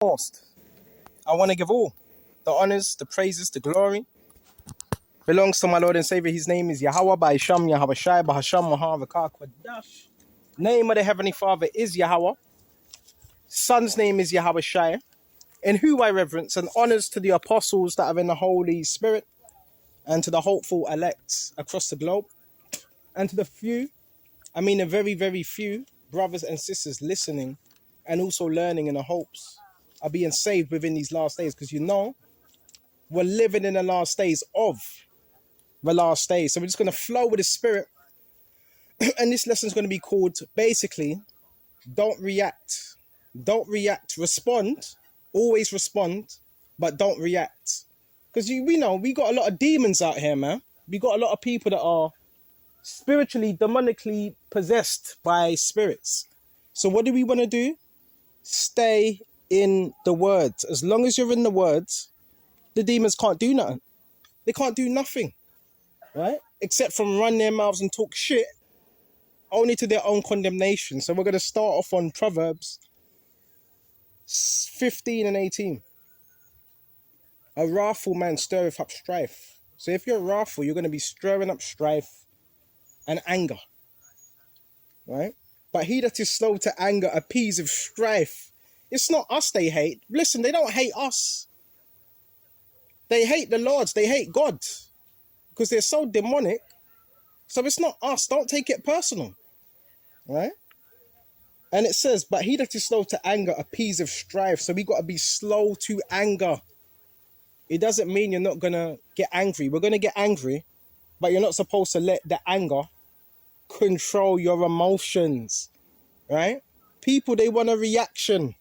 Most. I want to give all the honors, the praises, the glory belongs to my Lord and Savior. His name is Yahweh by Isham Yahweh Shai Bahasham Mahavakar Kwadash. Name of the Heavenly Father is Yahweh. Son's name is Yahweh Shai. In who I reverence and honors to the apostles that are in the Holy Spirit and to the hopeful elects across the globe and to the few, the very, very few brothers and sisters listening and also learning in the hopes of being saved within these last days. Because we're living in the last days of the last days. So we're just going to flow with the Spirit. And this lesson is going to be called, basically, don't react. Don't react. Respond. Always respond, but don't react. Because we know we got a lot of demons out here, man. We got a lot of people that are spiritually, demonically possessed by spirits. So what do we want to do? Stay in the words. As long as you're in the words, the demons can't do nothing. They can't do nothing, right? Except from run their mouths and talk shit, only to their own condemnation. So we're going to start off on Proverbs 15 and 18. A wrathful man stirreth up strife. So if you're wrathful, you're going to be stirring up strife and anger, right? But he that is slow to anger appeaseth strife. It's not us they hate. Listen, they don't hate us. They hate the Lords. They hate God because they're so demonic. So it's not us. Don't take it personal, right? And it says, but he that is slow to anger appeaseth strife. So we got to be slow to anger. It doesn't mean you're not going to get angry. We're going to get angry, but you're not supposed to let the anger control your emotions, right? People, they want a reaction.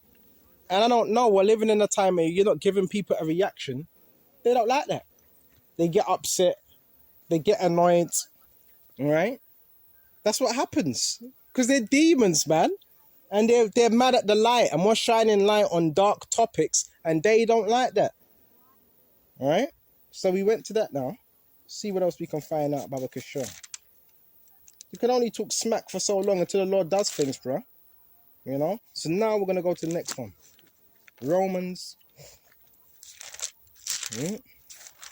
And I don't know, we're living in a time where you're not giving people a reaction. They don't like that. They get upset. They get annoyed, right? That's what happens. Because they're demons, man. And they're mad at the light. And we're shining light on dark topics. And they don't like that. All right? So we went to that now. See what else we can find out about Kishore. You can only talk smack for so long until the Lord does things, bro. You know? So now we're going to go to the next one. Romans.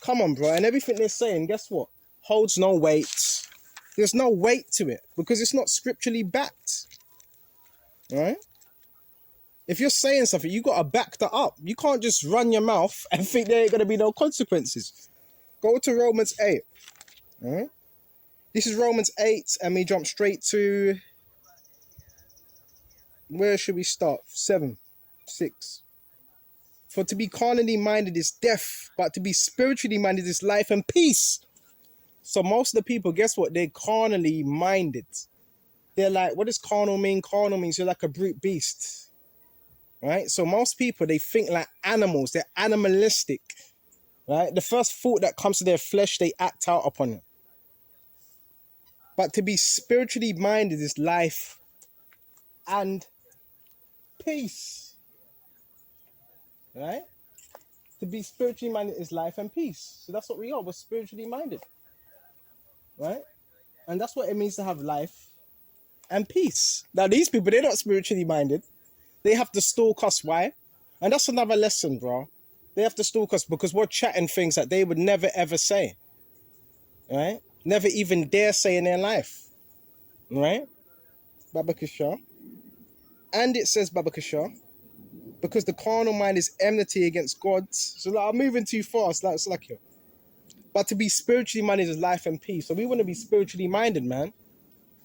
Come on, bro. And everything they're saying, guess what? Holds no weight. There's no weight to it because it's not scripturally backed. All right? If you're saying something, you got to back that up. You can't just run your mouth and think there ain't going to be no consequences. Go to Romans 8. All right? This is Romans 8, and we jump straight to... Where should we start? 7, 6. For to be carnally minded is death, but to be spiritually minded is life and peace. So most of the people, guess what? They're carnally minded. They're like, what does carnal mean? Carnal means you're like a brute beast. Right? So most people, they think like animals. They're animalistic. Right? The first thought that comes to their flesh, they act out upon it. But to be spiritually minded is life and peace. Right? To be spiritually minded is life and peace. So that's what we are. We're spiritually minded. Right? And that's what it means to have life and peace. Now, these people, they're not spiritually minded. They have to stalk us. Why? And that's another lesson, bro. They have to stalk us because we're chatting things that they would never, ever say. Right? Never even dare say in their life. Right? Baba Kishore. And it says, Baba Kishore, because the carnal mind is enmity against God. So like, I'm moving too fast. Like, it's like you. But to be spiritually minded is life and peace. So we want to be spiritually minded, man.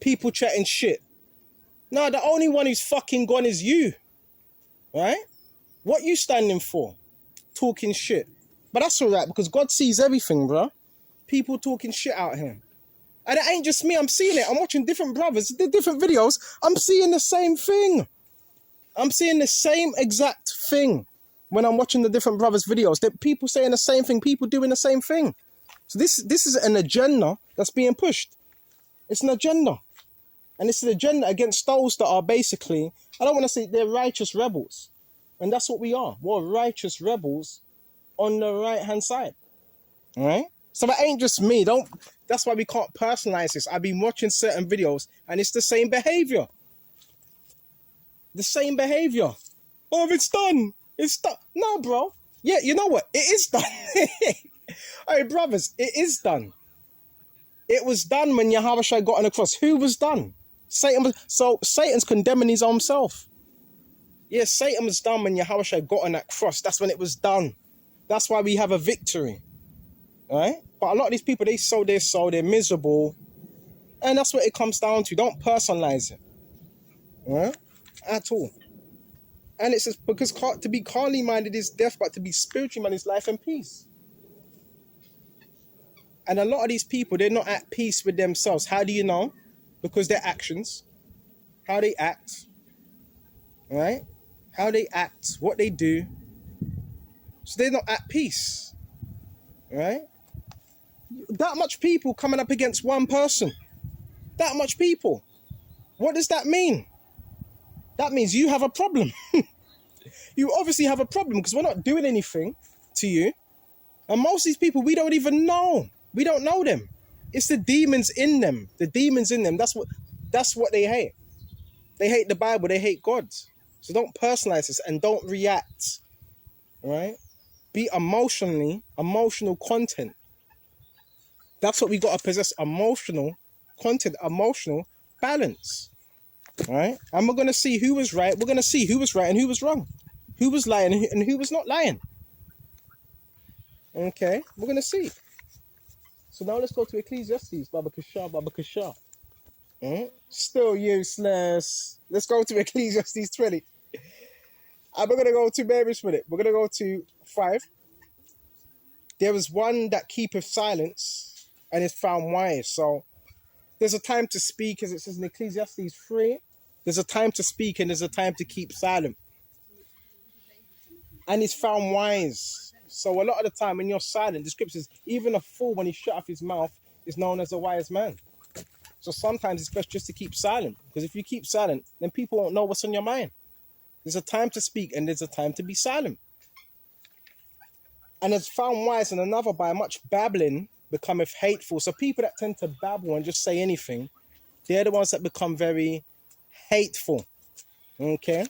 People chatting shit. No, the only one who's fucking gone is you. Right? What you standing for? Talking shit. But that's alright because God sees everything, bro. People talking shit out here. And it ain't just me, I'm seeing it. I'm watching different brothers, different videos. I'm seeing the same thing. I'm seeing the same exact thing when I'm watching the different brothers' videos. That people saying the same thing, people doing the same thing. So this is an agenda that's being pushed. It's an agenda. And it's an agenda against those that are basically, I don't want to say they're righteous rebels. And that's what we are. We're righteous rebels on the right-hand side. All right? So that ain't just me. That's why we can't personalize this. I've been watching certain videos and it's the same behavior. The same behavior. Oh, it's done. It's done. No, bro. Yeah, you know what? It is done. Hey, brothers, it is done. It was done when Yahweh Shai got on the cross. Who was done? Satan was, so Satan's condemning his own self. Yeah, Satan was done when Yahweh Shai got on that cross. That's when it was done. That's why we have a victory. Right? But a lot of these people, they sow their soul, they're miserable. And that's what it comes down to. Don't personalize it. Right? At all. And it says, because to be carnally minded is death, but to be spiritually minded is life and peace. And a lot of these people, they're not at peace with themselves. How do you know? Because their actions, how they act, right? How they act, what they do. So they're not at peace, right? That much people coming up against one person. That much people. What does that mean? That means you have a problem. You obviously have a problem because we're not doing anything to you. And most of these people, we don't even know. We don't know them. It's the demons in them. The demons in them. That's what they hate. They hate the Bible. They hate God. So don't personalize this and don't react. Right? Be emotional content. That's what we got to possess. Emotional content, emotional balance. Right? And we're going to see who was right. We're going to see who was right and who was wrong. Who was lying and who was not lying. Okay? We're going to see. So now let's go to Ecclesiastes, Baba Kasha. Still useless. Let's go to Ecclesiastes 20. And we're going to go to Mary's with it. We're going to go to 5. There is one that keepeth silence and is found wise. So there's a time to speak, as it says in Ecclesiastes 3. There's a time to speak and there's a time to keep silent. And he's found wise. So a lot of the time when you're silent, the scripture says, even a fool, when he shut off his mouth, is known as a wise man. So sometimes it's best just to keep silent. Because if you keep silent, then people won't know what's on your mind. There's a time to speak and there's a time to be silent. And it's found wise and another by much babbling becometh hateful. So people that tend to babble and just say anything, they're the ones that become very hateful. Okay?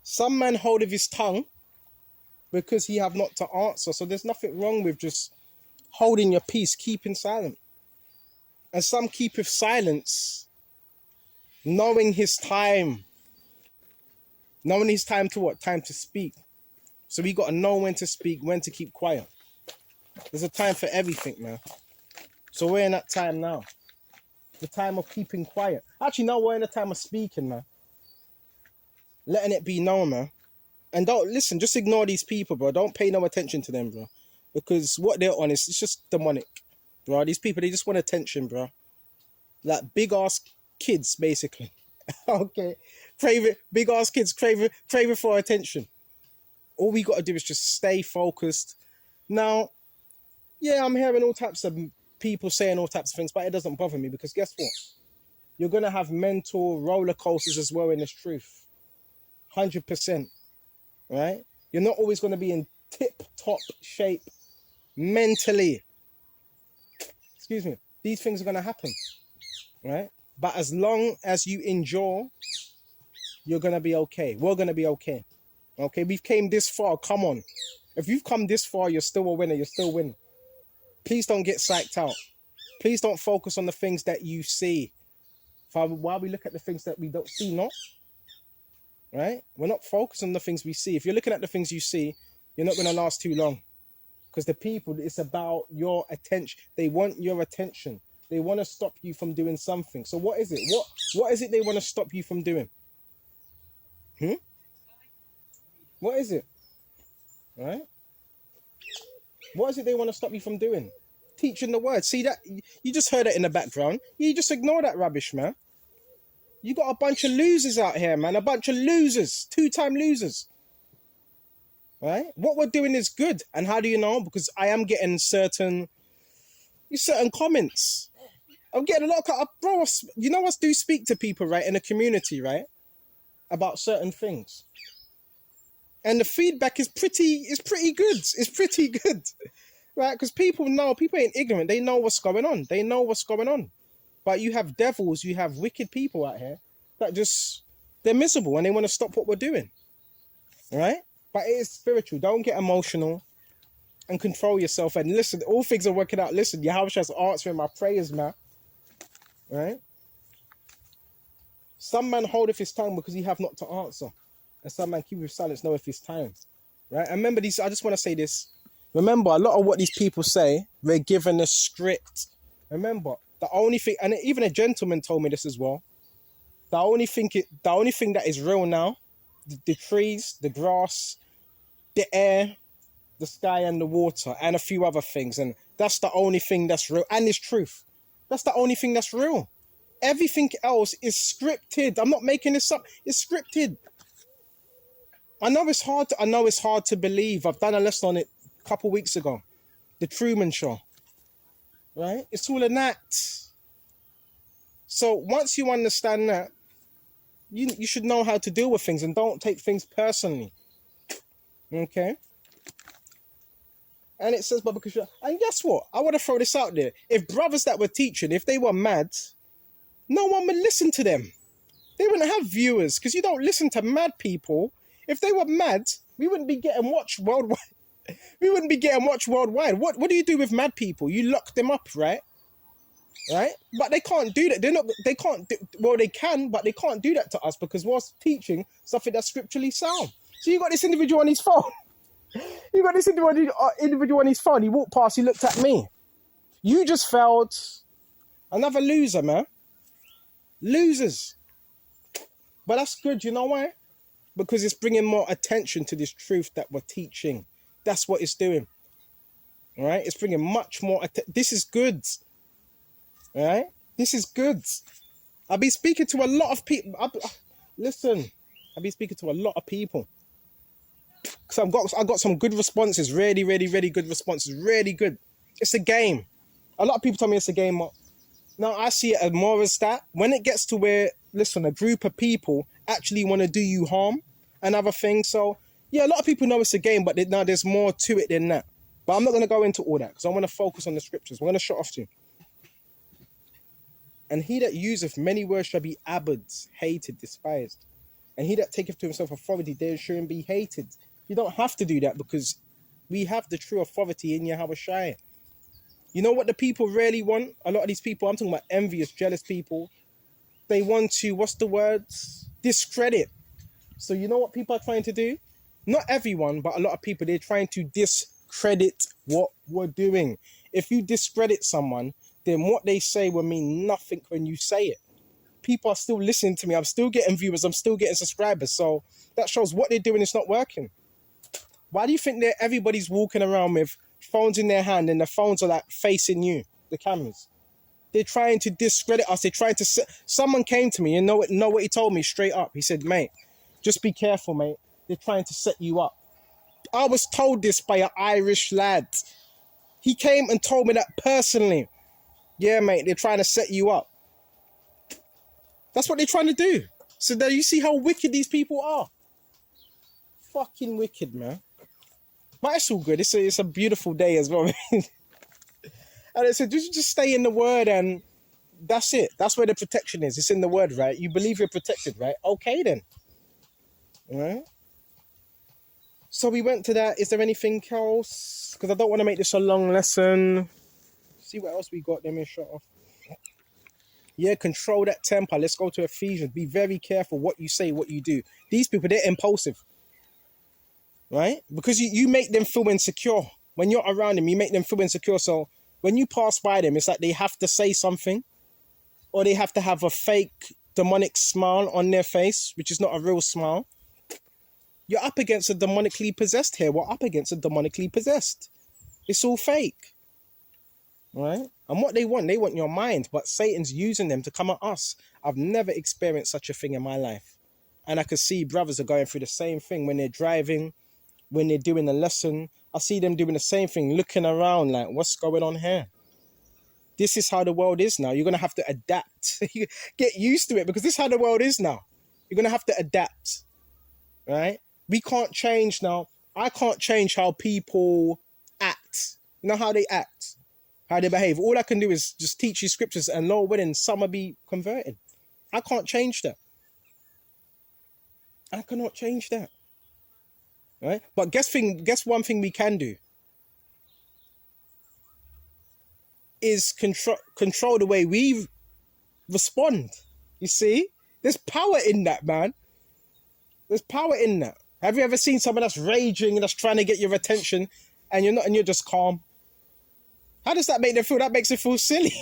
Some man holdeth his tongue because he have not to answer. So there's nothing wrong with just holding your peace, keeping silent. And some keepeth silence, knowing his time. Knowing his time to what? Time to speak. So we got to know when to speak, when to keep quiet. There's a time for everything, man. So we're in that time now. The time of keeping quiet. Actually, no, we're in the time of speaking, man. Letting it be known, man. And don't, listen, just ignore these people, bro. Don't pay no attention to them, bro. Because what they're on is, it's just demonic, bro. These people, they just want attention, bro. Like big-ass kids, basically. Okay? Big-ass kids craving for attention. All we got to do is just stay focused. Now, yeah, I'm hearing all types of people saying all types of things, but it doesn't bother me because guess what? You're going to have mental roller coasters as well in this truth. 100%. Right? You're not always going to be in tip-top shape mentally. Excuse me. These things are going to happen. Right? But as long as you endure, you're going to be okay. We're going to be okay. Okay? We've came this far. Come on. If you've come this far, you're still a winner. You're still winning. Please don't get psyched out. Please don't focus on the things that you see. Father, while we look at the things that we don't see, not. Right? We're not focused on the things we see. If you're looking at the things you see, you're not going to last too long. Because the people, it's about your attention. They want your attention. They want to stop you from doing something. So what is it? What is it they want to stop you from doing? What is it? Right? What is it they want to stop you from doing? Teaching the word. See that? You just heard it in the background. You just ignore that rubbish, man. You got a bunch of losers out here, man. A bunch of losers. 2-time losers. Right? What we're doing is good. And how do you know? Because I am getting certain comments. I'm getting a lot of... Bro, you know what? Do speak to people, right? In the community, right? About certain things. And the feedback is pretty good. It's pretty good. Right? Because people ain't ignorant. They know what's going on. They know what's going on. But you have devils, you have wicked people out here that they're miserable and they want to stop what we're doing. right? But it is spiritual. Don't get emotional and control yourself. And listen, all things are working out. Listen, Yahweh's answering my prayers, man. Right? Some man holdeth his tongue because he have not to answer. And some man keepeth silence, knoweth his time. Right? And remember these, I just want to say this. Remember, a lot of what these people say, they're given a script. Remember, the only thing, and even a gentleman told me this as well. The only thing that is real now, the trees, the grass, the air, the sky and the water, and a few other things. And that's the only thing that's real. And it's truth. That's the only thing that's real. Everything else is scripted. I'm not making this up. It's scripted. I know it's hard to believe. I've done a lesson on it a couple weeks ago. The Truman Show. Right? It's all an act. So once you understand that, you should know how to deal with things and don't take things personally. Okay? And it says, but because and guess what? I want to throw this out there. If brothers that were teaching, if they were mad, no one would listen to them. They wouldn't have viewers because you don't listen to mad people. If they were mad, we wouldn't be getting watched worldwide. We wouldn't be getting watched worldwide. What do you do with mad people? You lock them up, right? Right? But they can't do that. They can't, well, they can, but they can't do that to us because we're teaching something that's scripturally sound. So you got this individual on his phone. You got this individual on his phone. He walked past, he looked at me. You just failed. Another loser, man. Losers. But that's good, you know why? Because it's bringing more attention to this truth that we're teaching. That's what it's doing. All right? It's bringing much more this is good. All right? This is good. I've been speaking to a lot of people. Listen, I've been speaking to a lot of people. Because I got some good responses. Really, really, really good responses. Really good. It's a game. A lot of people tell me it's a game. Now, I see it as more as that. When it gets to where, listen, a group of people actually want to do you harm and other things. So, yeah, a lot of people know it's a game, but now there's more to it than that. But I'm not going to go into all that because I want to focus on the scriptures. We're going to shut off to. And he that useth many words shall be abhorred, hated, despised. And he that taketh to himself authority, there shall be hated. You don't have to do that because we have the true authority in Yahweh Shai. You know what the people really want? A lot of these people, I'm talking about envious, jealous people. They want to, what's the words? Discredit. So you know what people are trying to do? Not everyone, but a lot of people, they're trying to discredit what we're doing. If you discredit someone, then what they say will mean nothing when you say it. People are still listening to me. I'm still getting viewers. I'm still getting subscribers. So that shows what they're doing is not working. Why do you think that everybody's walking around with phones in their hand and the phones are like facing you, the cameras? They're trying to discredit us. They're trying to... Someone came to me and know what he told me straight up. He said, mate, just be careful, mate. They're trying to set you up. I was told this by an Irish lad. He came and told me that personally. Yeah, mate, they're trying to set you up. That's what they're trying to do. So there you see how wicked these people are. Fucking wicked, man. But it's all good. It's a beautiful day as well. And I said, just stay in the word and that's it. That's where the protection is. It's in the word, right? You believe you're protected, right? Okay, then. All right? So we went to that. Is there anything else? Because I don't want to make this a long lesson. See what else we got. Let me shut off. Yeah, control that temper. Let's go to Ephesians. Be very careful what you say, what you do. These people, they're impulsive. Right? Because you make them feel insecure. When you're around them, you make them feel insecure. So when you pass by them, it's like they have to say something. Or they have to have a fake demonic smile on their face, which is not a real smile. You're up against a demonically possessed here. We're up against a demonically possessed. It's all fake. Right? And what they want your mind. But Satan's using them to come at us. I've never experienced such a thing in my life. And I can see brothers are going through the same thing when they're driving, when they're doing a lesson. I see them doing the same thing, looking around like, what's going on here? This is how the world is now. You're going to have to adapt. Get used to it because this is how the world is now. You're going to have to adapt. Right? We can't change now. I can't change how people act. You know how they act? How they behave. All I can do is just teach you scriptures and Lord willing, some will be converted. I can't change that. I cannot change that. right? But guess one thing we can do is control the way we respond. You see, there's power in that, man. There's power in that. Have you ever seen someone that's raging and that's trying to get your attention, and you're not, and you're just calm? How does that make them feel? That makes it feel silly.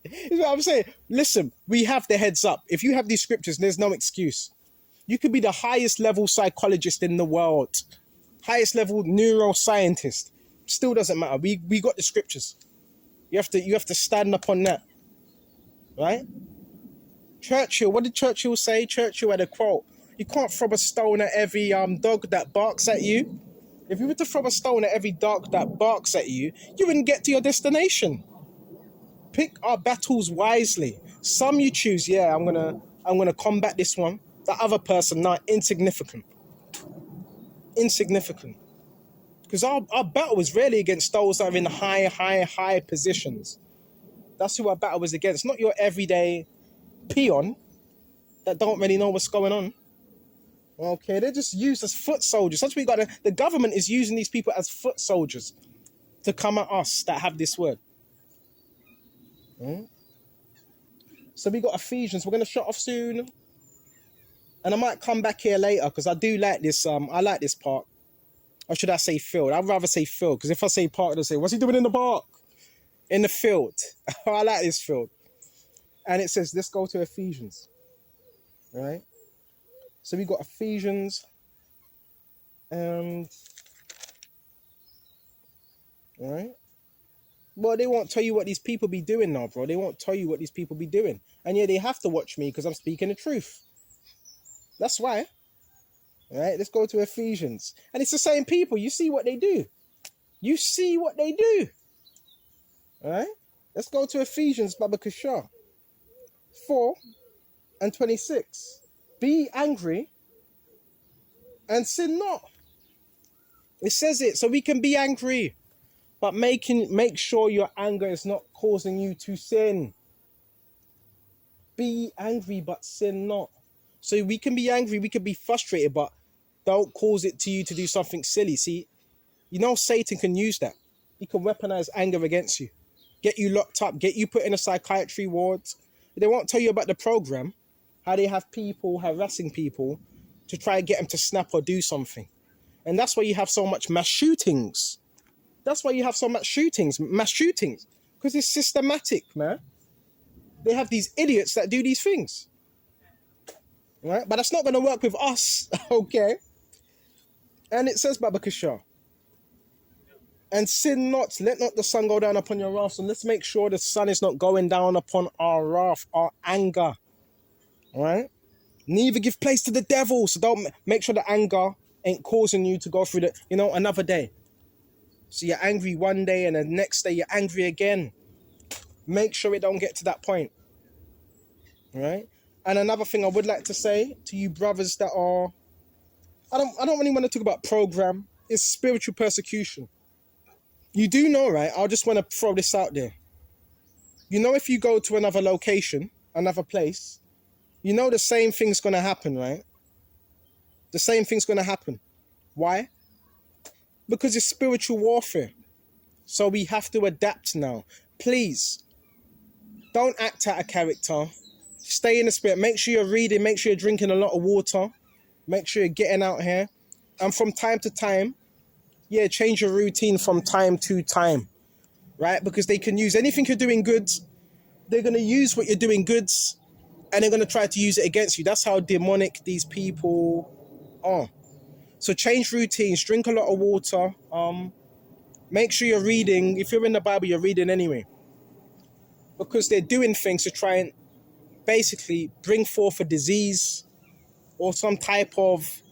Is what I'm saying. Listen, we have the heads up. If you have these scriptures, there's no excuse. You could be the highest level psychologist in the world, highest level neuroscientist. Still doesn't matter. We got the scriptures. You have to stand up on that, right? Churchill, what did Churchill say? Churchill had a quote: "You can't throw a stone at every dog that barks at you. If you were to throw a stone at every dog that barks at you, you wouldn't get to your destination. Pick our battles wisely. Some you choose, yeah, I'm gonna combat this one. The other person, not insignificant. Insignificant. Because our battle is really against those that are in high positions. That's who our battle is against, not your everyday peon that don't really know what's going on. Okay, they're just used as foot soldiers. That's what we got. The government is using these people as foot soldiers to come at us that have this word. So we got Ephesians. We're going to shut off soon. And I might come back here later because I do like this. I like this part. Or should I say field? I'd rather say field, because if I say park, they'll say, what's he doing in the park? In the field. I like this field. And it says, let's go to Ephesians. All right? So we got Ephesians. And all right? Well, they won't tell you what these people be doing now, bro. They won't tell you what these people be doing. And yeah, they have to watch me because I'm speaking the truth. That's why. All right, let's go to Ephesians. And it's the same people. You see what they do. You see what they do. All right, let's go to Ephesians, Baba Kishar. 4:26. Be angry and sin not. It says it, so we can be angry. But make sure your anger is not causing you to sin. Be angry, but sin not. So we can be angry, we can be frustrated, but don't cause it to you to do something silly. See, you know Satan can use that. He can weaponize anger against you. Get you locked up, get you put in a psychiatry ward. They won't tell you about the program, how they have people harassing people to try and get them to snap or do something. And that's why you have so much mass shootings. That's why you have so much mass shootings. Because it's systematic, man. They have these idiots that do these things. Right? But that's not going to work with us, okay? And it says, Baba Kishar, and sin not, let not the sun go down upon your wrath. So let's make sure the sun is not going down upon our wrath, our anger. All right? Neither give place to the devil. So don't make sure the anger ain't causing you to go through another day. So you're angry one day and the next day you're angry again. Make sure it don't get to that point. All right? And another thing I would like to say to you brothers that are, I don't really want to talk about program, is spiritual persecution. You do know, right? I just want to throw this out there. You know, if you go to another location, another place, you know the same thing's going to happen, right? The same thing's going to happen. Why? Because it's spiritual warfare. So we have to adapt now. Please, don't act out a character. Stay in the spirit. Make sure you're reading. Make sure you're drinking a lot of water. Make sure you're getting out here. And from time to time, change your routine from time to time, right? Because they can use anything you're doing good. They're going to use what you're doing good, and they're going to try to use it against you. That's how demonic these people are. So change routines. Drink a lot of water. Make sure you're reading. If you're in the Bible, you're reading anyway. Because they're doing things to try and basically bring forth a disease or some type of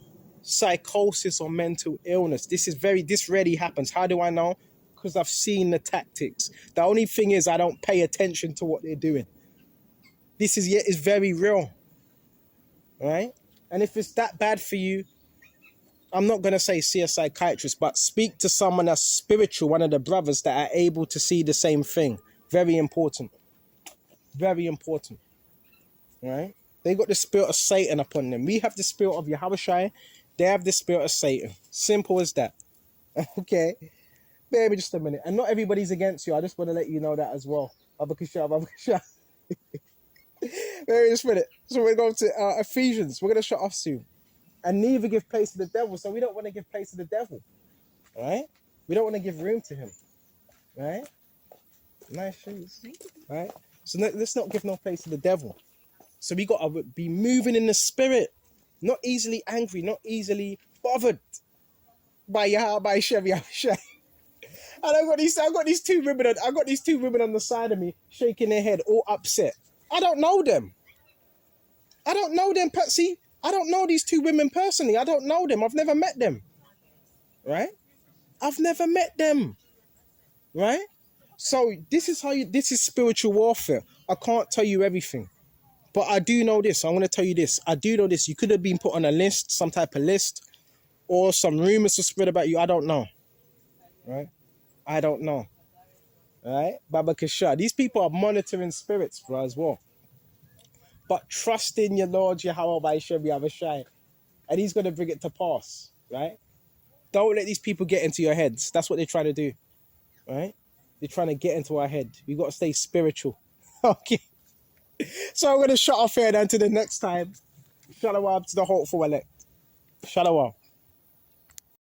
psychosis or mental illness. This rarely happens. How do I know? Because I've seen the tactics. The only thing is I don't pay attention to what they're doing. This is very real. Right? And if it's that bad for you, I'm not going to say see a psychiatrist, but speak to someone that's spiritual, one of the brothers that are able to see the same thing. Very important. Very important. Right? They got the spirit of Satan upon them. We have the spirit of Yahushua. They have the spirit of Satan. Simple as that. Okay? Bear me just a minute. And not everybody's against you. I just want to let you know that as well. Abakasha, Abakasha. Bear me just a minute. So we're going to Ephesians. We're going to shut off soon. And neither give place to the devil. So we don't want to give place to the devil. Right? We don't want to give room to him. Right? Nice shoes. Right? So let's not give no place to the devil. So we got to be moving in the spirit. Not easily angry. Not easily bothered by Yahweh, by Chevy. And I got these two women on the side of me shaking their head, all upset. I don't know them. I don't know them, Patsy. I don't know these two women personally. I don't know them. I've never met them. Right? I've never met them. Right? So this is spiritual warfare. I can't tell you everything. But I do know this. I'm going to tell you this. I do know this. You could have been put on a list, some type of list, or some rumors to spread about you. I don't know. Right? I don't know. Right? Baba Kasha. These people are monitoring spirits, bro, as well. But trust in your Lord Yahweh by Shebi Avashai, and he's going to bring it to pass. Right? Don't let these people get into your heads. That's what they're trying to do. Right? They're trying to get into our head. We've got to stay spiritual. Okay. So I'm going to shut off here and until the next time. Shalom to the hopeful elect. Shalom.